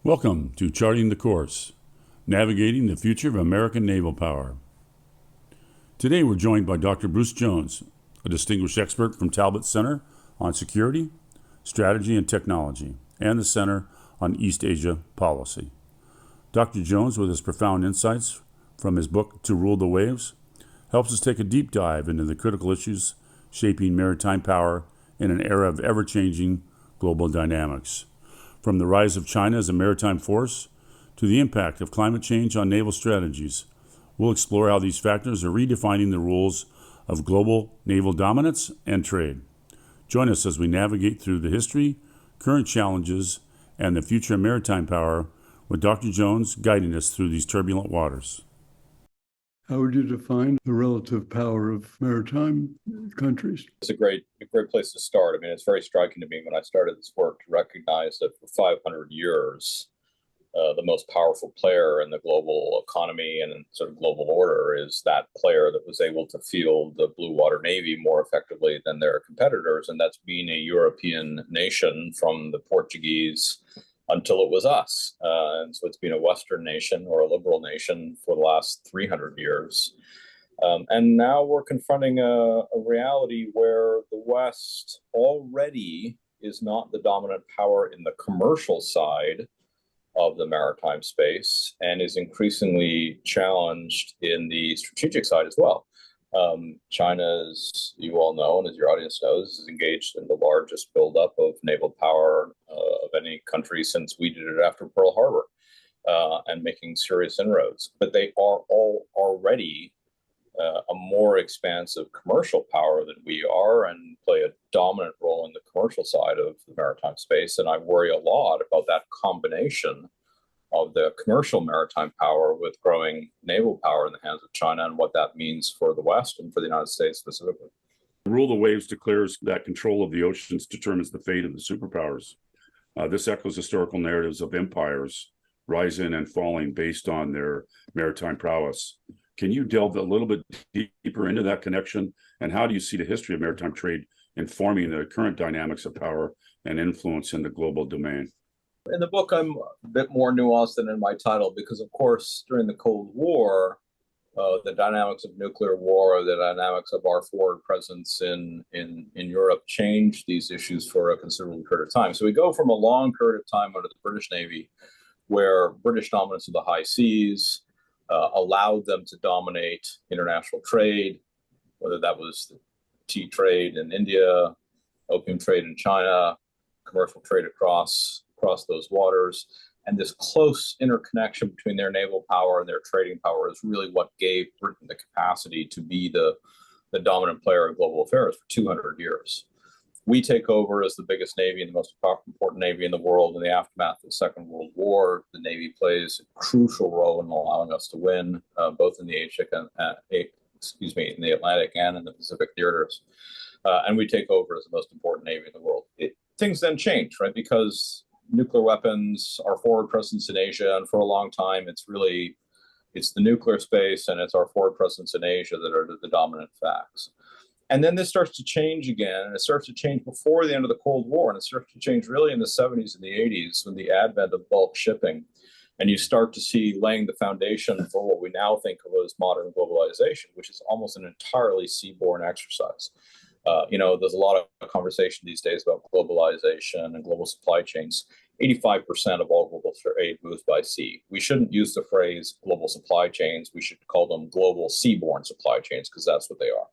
Welcome to Charting the Course, Navigating the Future of American Naval Power. Today we're joined by Dr. Bruce Jones, a distinguished expert from Talbot Center on Security, Strategy and Technology, and the Center on East Asia Policy. Dr. Jones, with his profound insights from his book To Rule the Waves, helps us take a deep dive into the critical issues shaping maritime power in an era of ever-changing global dynamics. From the rise of China as a maritime force to the impact of climate change on naval strategies, we'll explore how these factors are redefining the rules of global naval dominance and trade. Join us as we navigate through the history, current challenges, and the future of maritime power with Dr. Jones guiding us through these turbulent waters. How would you define the relative power of maritime countries? It's a great place to start. I mean, it's very striking to me when I started this work to recognize that for 500 years, the most powerful player in the global economy and sort of global order is that player that was able to field the blue water navy more effectively than their competitors, and that's being a European nation from the Portuguese until it was us. And so it's been a Western nation or a liberal nation for the last 300 years. And now we're confronting a reality where the West already is not the dominant power in the commercial side of the maritime space and is increasingly challenged in the strategic side as well. China, as you all know, and as your audience knows, is engaged in the largest buildup of naval power of any country since we did it after Pearl Harbor, and making serious inroads. But they are all already a more expansive commercial power than we are and play a dominant role in the commercial side of the maritime space. And I worry a lot about that combination of the commercial maritime power with growing naval power in the hands of China and what that means for the West and for the United States specifically. Rule the Waves declares that control of the oceans determines the fate of the superpowers. This echoes historical narratives of empires rising and falling based on their maritime prowess. Can you delve a little bit deeper into that connection? And how do you see the history of maritime trade informing the current dynamics of power and influence in the global domain? In the book, I'm a bit more nuanced than in my title because, of course, during the Cold War, the dynamics of nuclear war, the dynamics of our forward presence in Europe changed these issues for a considerable period of time. So we go from a long period of time under the British Navy, where British dominance of the high seas allowed them to dominate international trade, whether that was the tea trade in India, opium trade in China, commercial trade across those waters. And this close interconnection between their naval power and their trading power is really what gave Britain the capacity to be the dominant player in global affairs for 200 years. We take over as the biggest navy and the most important navy in the world in the aftermath of the Second World War. The Navy plays a crucial role in allowing us to win, both in the in the Atlantic and in the Pacific theaters. And we take over as the most important navy in the world. Things then change, right? Because nuclear weapons, our forward presence in Asia, and for a long time, it's the nuclear space and it's our forward presence in Asia that are the dominant facts. And then this starts to change again, and it starts to change before the end of the Cold War, and it starts to change really in the 70s and the 80s with the advent of bulk shipping. And you start to see laying the foundation for what we now think of as modern globalization, which is almost an entirely seaborne exercise. There's a lot of conversation these days about globalization and global supply chains. 85% of all global trade moves by sea. We shouldn't use the phrase global supply chains. We should call them global seaborne supply chains because that's what they are.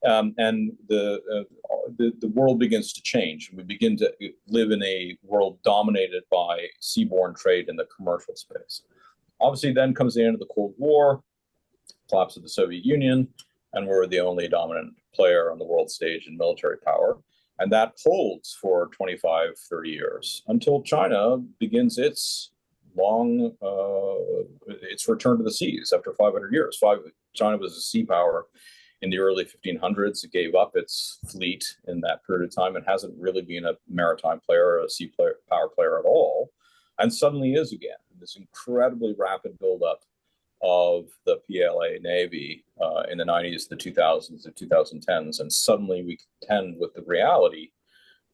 And the world begins to change. We begin to live in a world dominated by seaborne trade in the commercial space. Obviously, then comes the end of the Cold War, collapse of the Soviet Union, and we're the only dominant player on the world stage in military power. And that holds for 25, 30 years until China begins its return to the seas after 500 years. China was a sea power in the early 1500s. It gave up its fleet in that period of time and hasn't really been a maritime player or a sea power player at all, and suddenly is again. This incredibly rapid buildup of the PLA Navy in the 90s, the 2000s, the 2010s, and suddenly we contend with the reality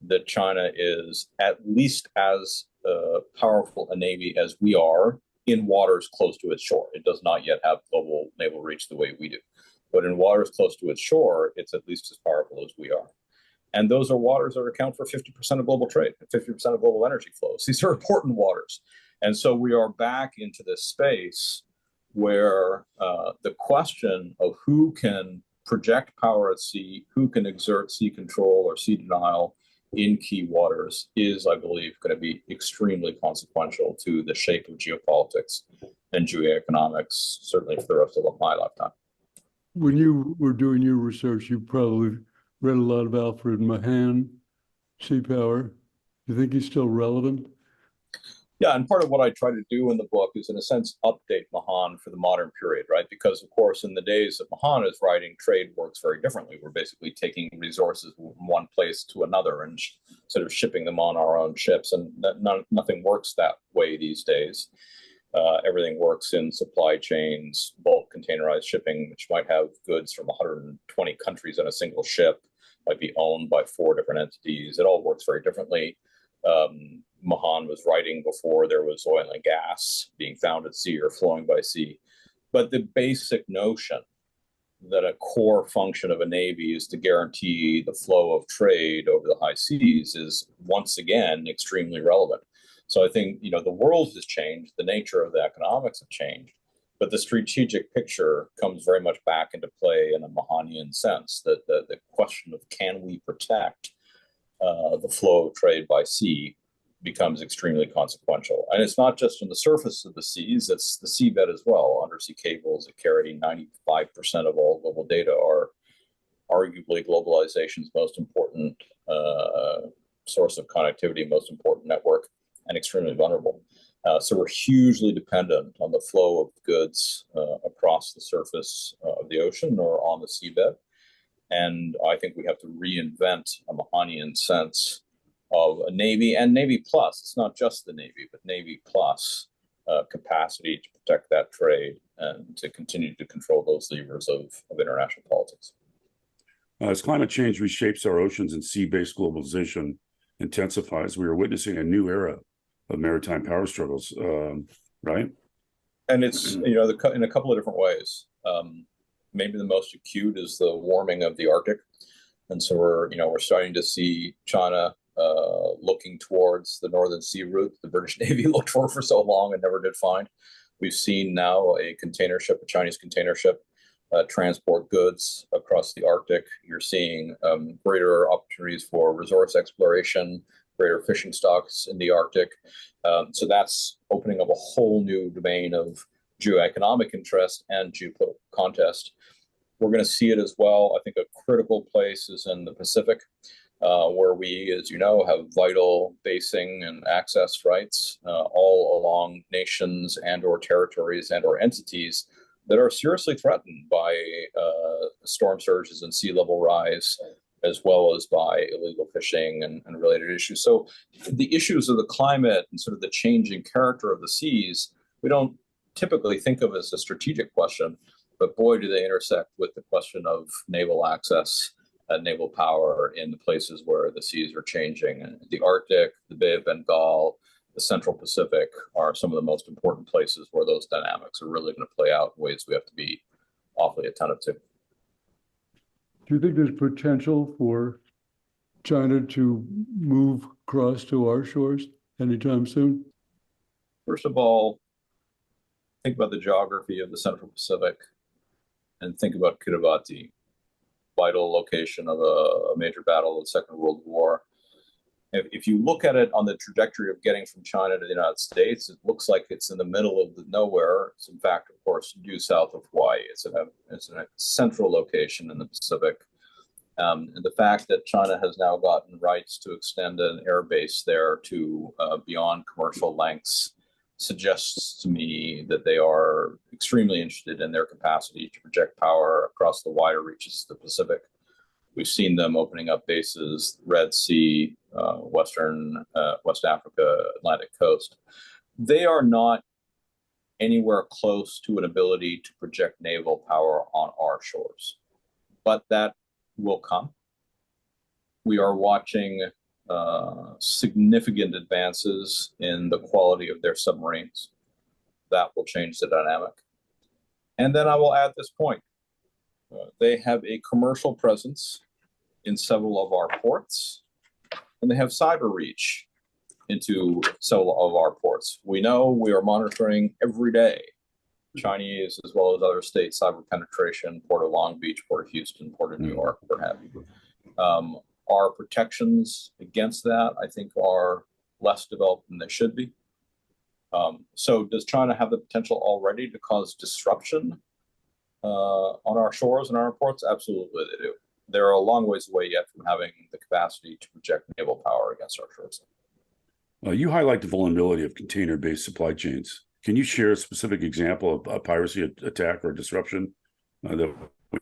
that China is at least as powerful a navy as we are in waters close to its shore. It does not yet have global naval reach the way we do. But in waters close to its shore, it's at least as powerful as we are. And those are waters that account for 50% of global trade, 50% of global energy flows. These are important waters. And so we are back into this space where the question of who can project power at sea, who can exert sea control or sea denial in key waters is, I believe, going to be extremely consequential to the shape of geopolitics and geoeconomics, certainly for the rest of my lifetime. When you were doing your research, you probably read a lot of Alfred Mahan, Seapower. Do you think he's still relevant? Yeah, and part of what I try to do in the book is, in a sense, update Mahan for the modern period, right? Because, of course, in the days that Mahan is writing, trade works very differently. We're basically taking resources from one place to another and sort of shipping them on our own ships, and nothing works that way these days. Everything works in supply chains, bulk containerized shipping, which might have goods from 120 countries on a single ship, might be owned by 4 different entities. It all works very differently. Mahan was writing before there was oil and gas being found at sea or flowing by sea. But the basic notion that a core function of a navy is to guarantee the flow of trade over the high seas is once again extremely relevant. So I think, the world has changed, the nature of the economics have changed, but the strategic picture comes very much back into play in a Mahanian sense, that the question of can we protect the flow of trade by sea becomes extremely consequential. And it's not just on the surface of the seas, it's the seabed as well. Undersea cables that carry 95% of all global data are arguably globalization's most important source of connectivity, most important network, and extremely vulnerable. So we're hugely dependent on the flow of goods across the surface of the ocean or on the seabed. And I think we have to reinvent a Mahanian sense of a Navy and Navy Plus. It's not just the Navy, but Navy Plus capacity to protect that trade and to continue to control those levers of international politics. As climate change reshapes our oceans and sea-based globalization intensifies, we are witnessing a new era of maritime power struggles, right? And it's, in a couple of different ways. Maybe the most acute is the warming of the Arctic. And so we're starting to see China looking towards the Northern Sea route the British Navy looked for so long and never did find. We've seen now a Chinese container ship, transport goods across the Arctic. You're seeing greater opportunities for resource exploration, greater fishing stocks in the Arctic. So that's opening up a whole new domain of geoeconomic interest and geopolitical contest. We're going to see it as well. I think a critical place is in the Pacific, where we, as you know, have vital basing and access rights all along nations and or territories and or entities that are seriously threatened by storm surges and sea level rise, as well as by illegal fishing and related issues. So the issues of the climate and sort of the changing character of the seas, we don't typically think of as a strategic question, but boy, do they intersect with the question of naval access and naval power in the places where the seas are changing. And the Arctic, the Bay of Bengal, the Central Pacific are some of the most important places where those dynamics are really going to play out in ways we have to be awfully attentive to. Do you think there's potential for China to move across to our shores anytime soon? First of all, think about the geography of the Central Pacific and think about Kiribati, vital location of a major battle of the Second World War. If you look at it on the trajectory of getting from China to the United States, it looks like it's in the middle of the nowhere. It's in fact, of course, due south of Hawaii. It's in a central location in the Pacific. And the fact that China has now gotten rights to extend an air base there to beyond commercial lengths suggests to me that they are extremely interested in their capacity to project power across the wider reaches of the Pacific. We've seen them opening up bases, Red Sea, West Africa, Atlantic coast. They are not anywhere close to an ability to project naval power on our shores, but that will come. We are watching significant advances in the quality of their submarines. That will change the dynamic. And then I will add this point. They have a commercial presence in several of our ports, and they have cyber reach into several of our ports. We know we are monitoring every day Chinese as well as other state cyber penetration, Port of Long Beach, Port of Houston, Port of New York, what have you. Our protections against that, I think, are less developed than they should be. So does China have the potential already to cause disruption on our shores and our ports? Absolutely they do. They're a long ways away yet from having the capacity to project naval power against our shores. You highlight the vulnerability of container-based supply chains. Can you share a specific example of a piracy attack or disruption that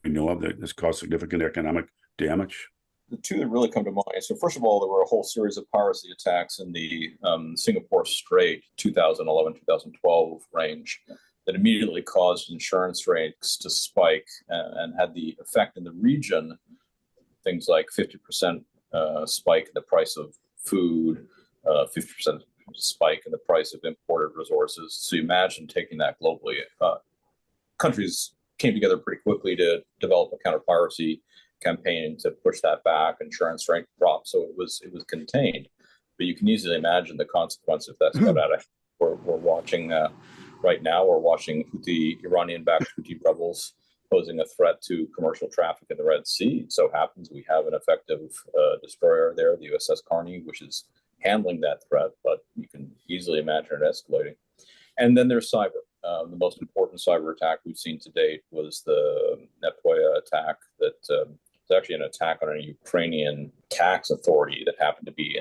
we know of that has caused significant economic damage? The two that really come to mind. So first of all, there were a whole series of piracy attacks in the Singapore Strait 2011, 2012 range that immediately caused insurance rates to spike and had the effect in the region, things like 50% spike in the price of food, 50% spike in the price of imported resources. So you imagine taking that globally. Countries came together pretty quickly to develop a counter-piracy campaign to push that back. Insurance rate dropped, so it was contained. But you can easily imagine the consequence if that's got out of hand. We're watching right now. We're watching Iranian-backed Houthi rebels posing a threat to commercial traffic in the Red Sea. It so happens we have an effective destroyer there, the USS Carney, which is handling that threat. But you can easily imagine it escalating. And then there's cyber. The most important cyber attack we've seen to date was the Netoya attack that was actually an attack on a Ukrainian tax authority that happened to be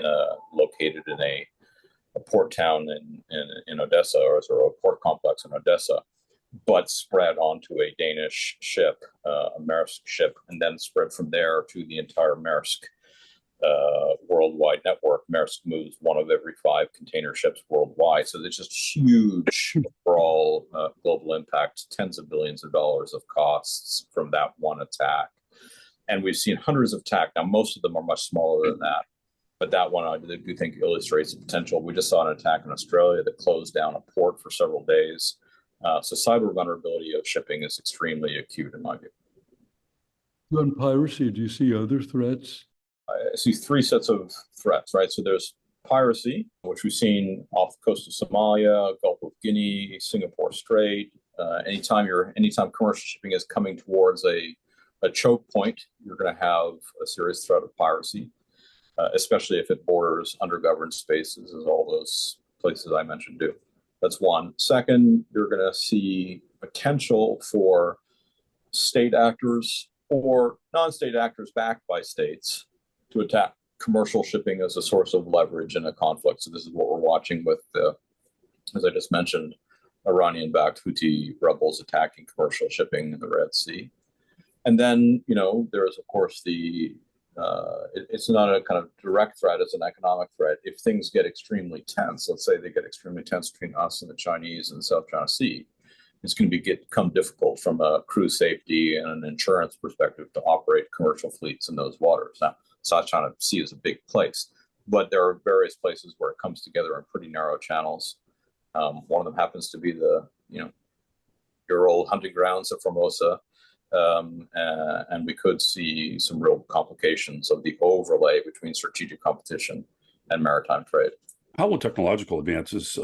located in a port town in Odessa, or a port complex in Odessa, but spread onto a Danish ship, a Maersk ship, and then spread from there to the entire Maersk worldwide network. Maersk moves one of every 5 container ships worldwide. So there's just huge overall global impact, tens of billions of dollars of costs from that one attack. And we've seen hundreds of attacks. Now, most of them are much smaller than that. But that one, I do think, illustrates the potential. We just saw an attack in Australia that closed down a port for several days. So cyber vulnerability of shipping is extremely acute, in my view. On piracy, do you see other threats? I see 3 sets of threats, right? So there's piracy, which we've seen off the coast of Somalia, Gulf of Guinea, Singapore Strait. Anytime commercial shipping is coming towards a choke point, you're going to have a serious threat of piracy, especially if it borders undergoverned spaces, as all those places I mentioned do. That's one. Second, you're going to see potential for state actors or non-state actors backed by states to attack commercial shipping as a source of leverage in a conflict. So this is what we're watching with, as I just mentioned, Iranian-backed Houthi rebels attacking commercial shipping in the Red Sea. And then, there is, of course, it's not a kind of direct threat, it's an economic threat. If things get extremely tense, let's say they get extremely tense between us and the Chinese and the South China Sea, it's going to become difficult from a crew safety and an insurance perspective to operate commercial fleets in those waters. Now, South China Sea is a big place, but there are various places where it comes together in pretty narrow channels. One of them happens to be your old hunting grounds of Formosa. And we could see some real complications of the overlay between strategic competition and maritime trade. How will technological advances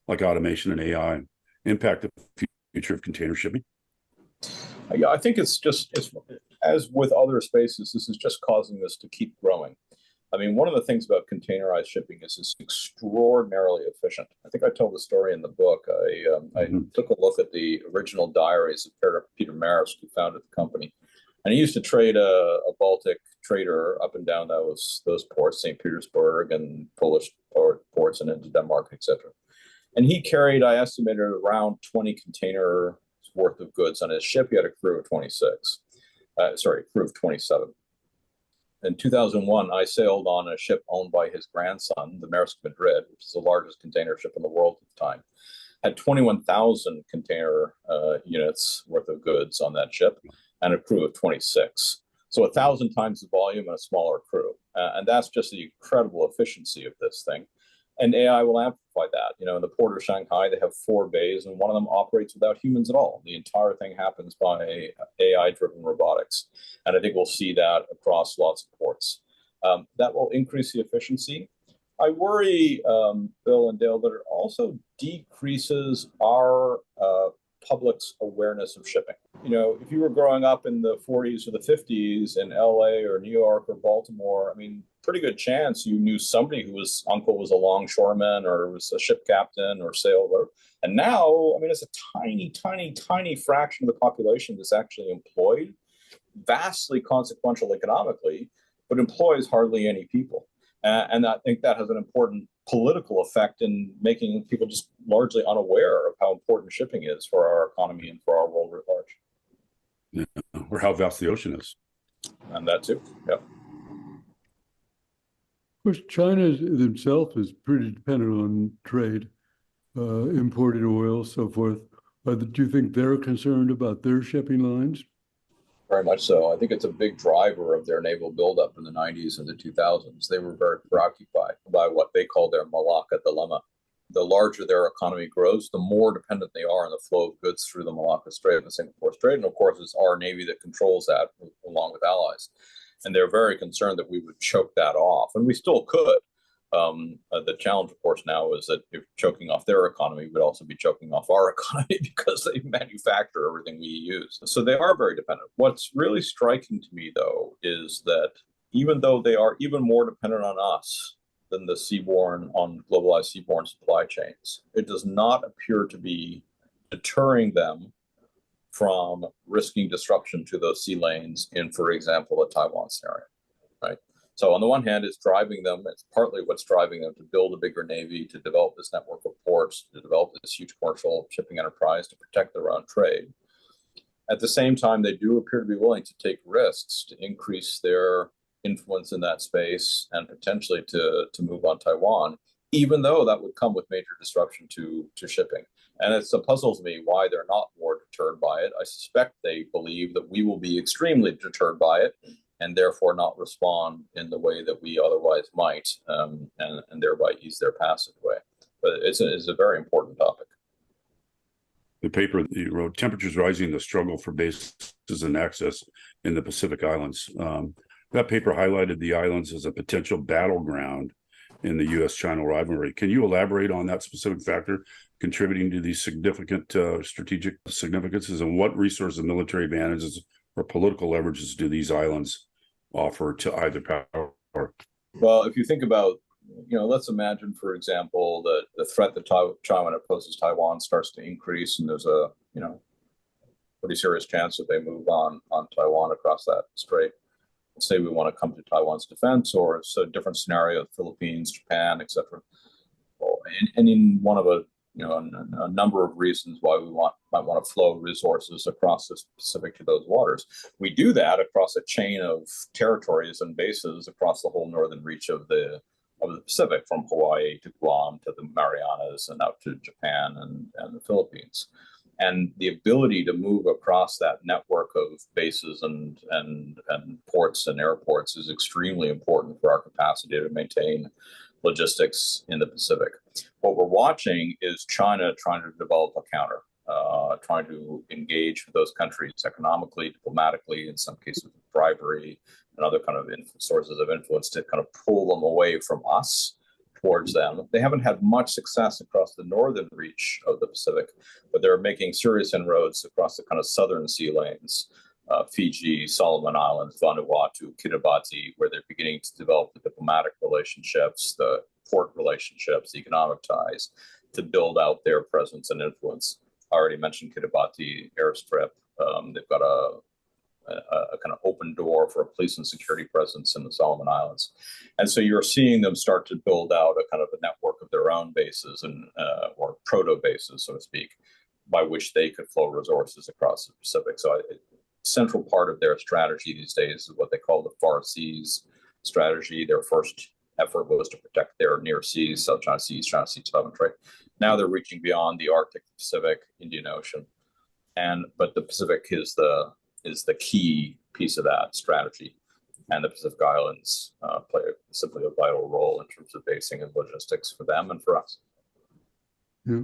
like automation and AI impact the future of container shipping? Yeah, I think it's as with other spaces, this is just causing this to keep growing. I mean, one of the things about containerized shipping is it's extraordinarily efficient. I think I told the story in the book. I took a look at the original diaries of Peter Maersk, who founded the company. And he used to trade a Baltic trader up and down those ports, St. Petersburg and Polish ports and into Denmark, etc. And he carried, I estimated, around 20 containers worth of goods on his ship. He had a crew of 27. In 2001, I sailed on a ship owned by his grandson, the Maersk Madrid, which is the largest container ship in the world at the time. Had 21,000 container units worth of goods on that ship and a crew of 26. So 1,000 times the volume and a smaller crew. And that's just the incredible efficiency of this thing. And AI will amplify that. In the port of Shanghai, they have 4 bays, and one of them operates without humans at all. The entire thing happens by AI-driven robotics. And I think we'll see that across lots of ports. That will increase the efficiency. I worry, Bill and Dale, that it also decreases our public's awareness of shipping. If you were growing up in the 40s or the 50s in LA or New York or Baltimore, pretty good chance you knew somebody whose uncle was a longshoreman or was a ship captain or sailor. And now, it's a tiny, tiny, tiny fraction of the population that's actually employed, vastly consequential economically, but employs hardly any people. And I think that has an important political effect in making people just largely unaware of how important shipping is for our economy and for our world at large. Yeah. Or how vast the ocean is. And that too, yeah. Of course, China themselves is pretty dependent on trade, imported oil, so forth. Do you think they're concerned about their shipping lines? Very much so. I think it's a big driver of their naval buildup in the 90s and the 2000s. They were very preoccupied by what they call their Malacca dilemma. The larger their economy grows, the more dependent they are on the flow of goods through the Malacca Strait and the Singapore Strait. And of course, it's our Navy that controls that along with allies. And they're very concerned that we would choke that off. And we still could. The challenge, of course, now is that if choking off their economy, would also be choking off our economy because they manufacture everything we use. So they are very dependent. What's really striking to me, though, is that even though they are even more dependent on us than the globalized seaborne supply chains, it does not appear to be deterring them from risking disruption to those sea lanes in, for example, a Taiwan scenario, right? So on the one hand, it's partly what's driving them to build a bigger Navy, to develop this network of ports, to develop this huge commercial shipping enterprise, to protect their own trade. At the same time, they do appear to be willing to take risks to increase their influence in that space and potentially to move on Taiwan, even though that would come with major disruption to shipping. And it puzzles me why they're not more deterred by it. I suspect they believe that we will be extremely deterred by it, and therefore not respond in the way that we otherwise might, and thereby ease their passage way. But it's a very important topic. The paper that you wrote, Temperatures Rising, the Struggle for Bases and Access in the Pacific Islands. That paper highlighted the islands as a potential battleground in the U.S.-China rivalry. Can you elaborate on that specific factor contributing to these significant strategic significances, and what resources and military advantages or political leverages do these islands offer to either power? Well, if you think about, let's imagine, for example, that the threat that China poses Taiwan starts to increase, and there's a pretty serious chance that they move on Taiwan across that strait. Let's say we want to come to Taiwan's defense, or it's a different scenario: Philippines, Japan, etc. Well, and in one of a number of reasons why we might want to flow resources across the Pacific to those waters. We do that across a chain of territories and bases across the whole northern reach of the Pacific, from Hawaii to Guam to the Marianas and out to Japan and the Philippines. And the ability to move across that network of bases and ports and airports is extremely important for our capacity to maintain logistics in the Pacific. What we're watching is China trying to develop a counter, trying to engage with those countries economically, diplomatically, in some cases with bribery and other kind of sources of influence to kind of pull them away from us towards them. They haven't had much success across the northern reach of the Pacific, but they're making serious inroads across the kind of southern sea lanes, Fiji, Solomon Islands, Vanuatu, Kiribati, where they're beginning to develop the diplomatic relationships, the port relationships, the economic ties to build out their presence and influence. I already mentioned Kiribati airstrip. They've got a kind of open door for a police and security presence in the Solomon Islands. And so you're seeing them start to build out a kind of a network of their own bases and or proto bases, so to speak, by which they could flow resources across the Pacific. So central part of their strategy these days is what they call the Far Seas strategy. Their first effort was to protect their near seas, South China Sea, China Sea trade. Now they're reaching beyond the Arctic, Pacific, Indian Ocean. But the Pacific is the key piece of that strategy. And the Pacific Islands play simply a vital role in terms of basing and logistics for them and for us. Yeah.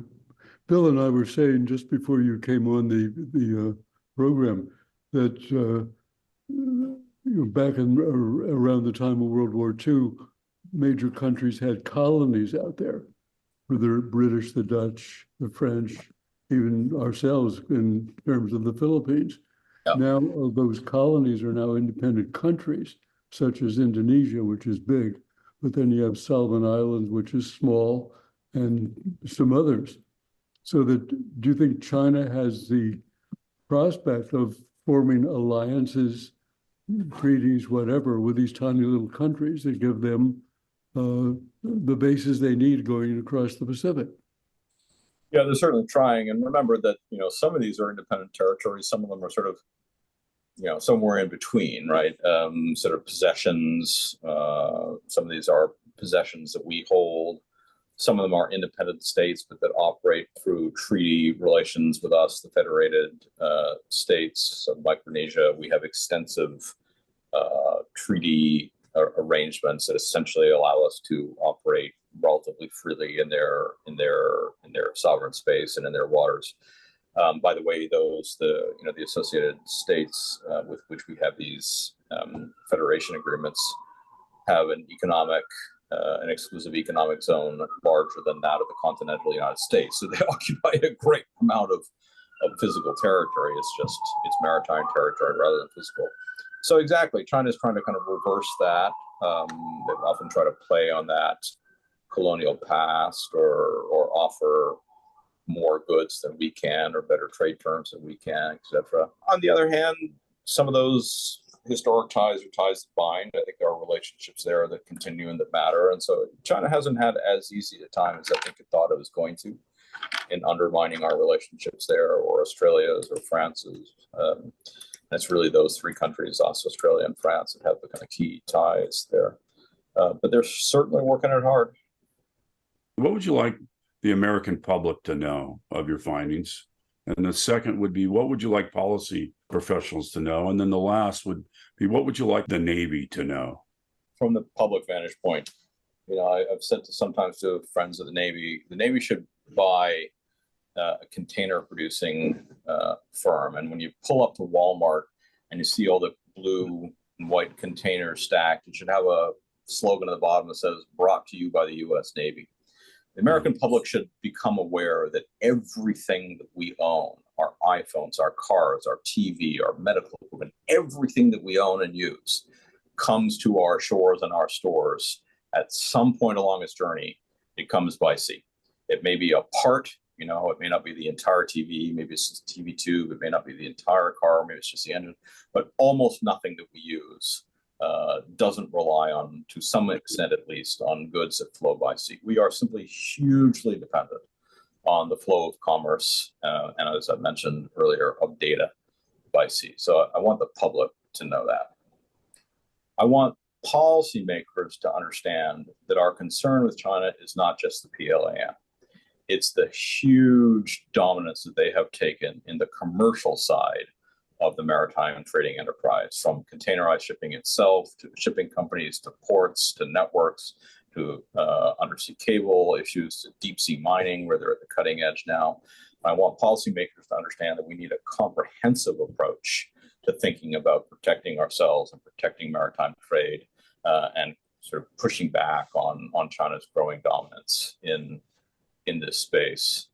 Bill and I were saying just before you came on the program that back around the time of World War II, major countries had colonies out there, the British, the Dutch, the French, even ourselves in terms of the Philippines. Yeah. Now those colonies are now independent countries, such as Indonesia, which is big, but then you have Solomon Islands, which is small, and some others. So that, do you think China has the prospect of forming alliances, treaties, whatever, with these tiny little countries that give them the bases they need going across the Pacific? Yeah, they're certainly trying. And remember that, some of these are independent territories. Some of them are sort of, somewhere in between, right? Sort of possessions. Some of these are possessions that we hold. Some of them are independent states, but that operate through treaty relations with us, the federated states of Micronesia. We have extensive treaty arrangements that essentially allow us to operate relatively freely in their sovereign space and in their waters. By the way, the associated states with which we have these federation agreements have an exclusive economic zone larger than that of the continental United States. So they occupy a great amount of physical territory. It's maritime territory rather than physical. So exactly, China is trying to kind of reverse that. They often try to play on that colonial past or offer more goods than we can or better trade terms than we can, etc. On the other hand, some of those historic ties are ties that bind. I think there are relationships there that continue and that matter. And so China hasn't had as easy a time as I think it thought it was going to in undermining our relationships there, or Australia's or France's. It's really those three countries, us, Australia, and France, that have the kind of key ties there. But they're certainly working it hard. What would you like the American public to know of your findings? And the second would be, what would you like policy professionals to know? And then the last would be, what would you like the Navy to know? From the public vantage point, I've said sometimes to friends of the Navy should buy a container producing firm. And when you pull up to Walmart and you see all the blue and white containers stacked, it should have a slogan at the bottom that says, "Brought to you by the U.S. Navy." The American public should become aware that everything that we own, our iPhones, our cars, our TV, our medical equipment, everything that we own and use comes to our shores and our stores at some point along its journey. It comes by sea. It may be a part, it may not be the entire TV, maybe it's just a TV tube, it may not be the entire car, maybe it's just the engine, but almost nothing that we use doesn't rely on, to some extent at least, on goods that flow by sea. We are simply hugely dependent on the flow of commerce, and as I mentioned earlier, of data by sea. So I want the public to know that. I want policymakers to understand that our concern with China is not just the PLAN. It's the huge dominance that they have taken in the commercial side of the maritime trading enterprise, from containerized shipping itself, to shipping companies, to ports, to networks, to undersea cable issues, to deep sea mining, where they're at the cutting edge now. I want policymakers to understand that we need a comprehensive approach to thinking about protecting ourselves and protecting maritime trade, and sort of pushing back on China's growing dominance in this space.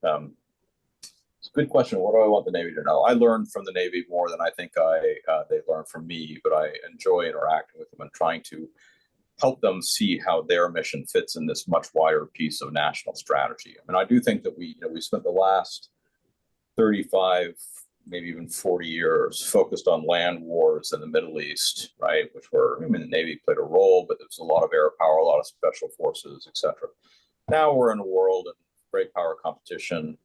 It's a good question. What do I want the Navy to know? I learned from the Navy more than I think they learned from me, but I enjoy interacting with them and trying to help them see how their mission fits in this much wider piece of national strategy. I mean, I do think that we spent the last 35, maybe even 40 years focused on land wars in the Middle East, right? The Navy played a role, but there was a lot of air power, a lot of special forces, etc. Now we're in a world of great power competition,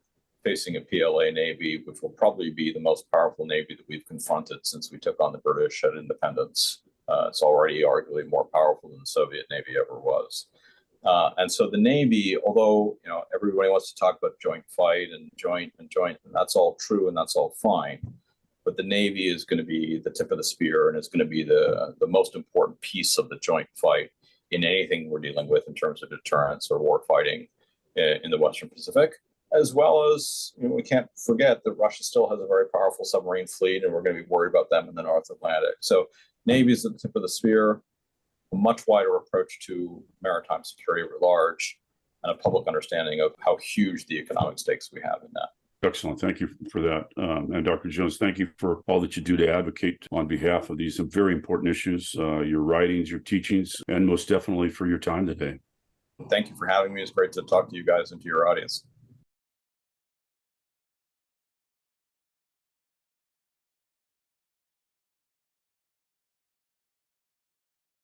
facing a PLA Navy, which will probably be the most powerful Navy that we've confronted since we took on the British at independence. It's already arguably more powerful than the Soviet Navy ever was. And so the Navy, although everybody wants to talk about joint fight and joint, and that's all true and that's all fine, but the Navy is going to be the tip of the spear, and it's going to be the most important piece of the joint fight in anything we're dealing with in terms of deterrence or war fighting in the Western Pacific. As well as, we can't forget that Russia still has a very powerful submarine fleet, and we're going to be worried about them in the North Atlantic. So Navy is the tip of the spear, a much wider approach to maritime security at large, and a public understanding of how huge the economic stakes we have in that. Excellent. Thank you for that. And Dr. Jones, thank you for all that you do to advocate on behalf of these very important issues, your writings, your teachings, and most definitely for your time today. Thank you for having me. It's great to talk to you guys and to your audience.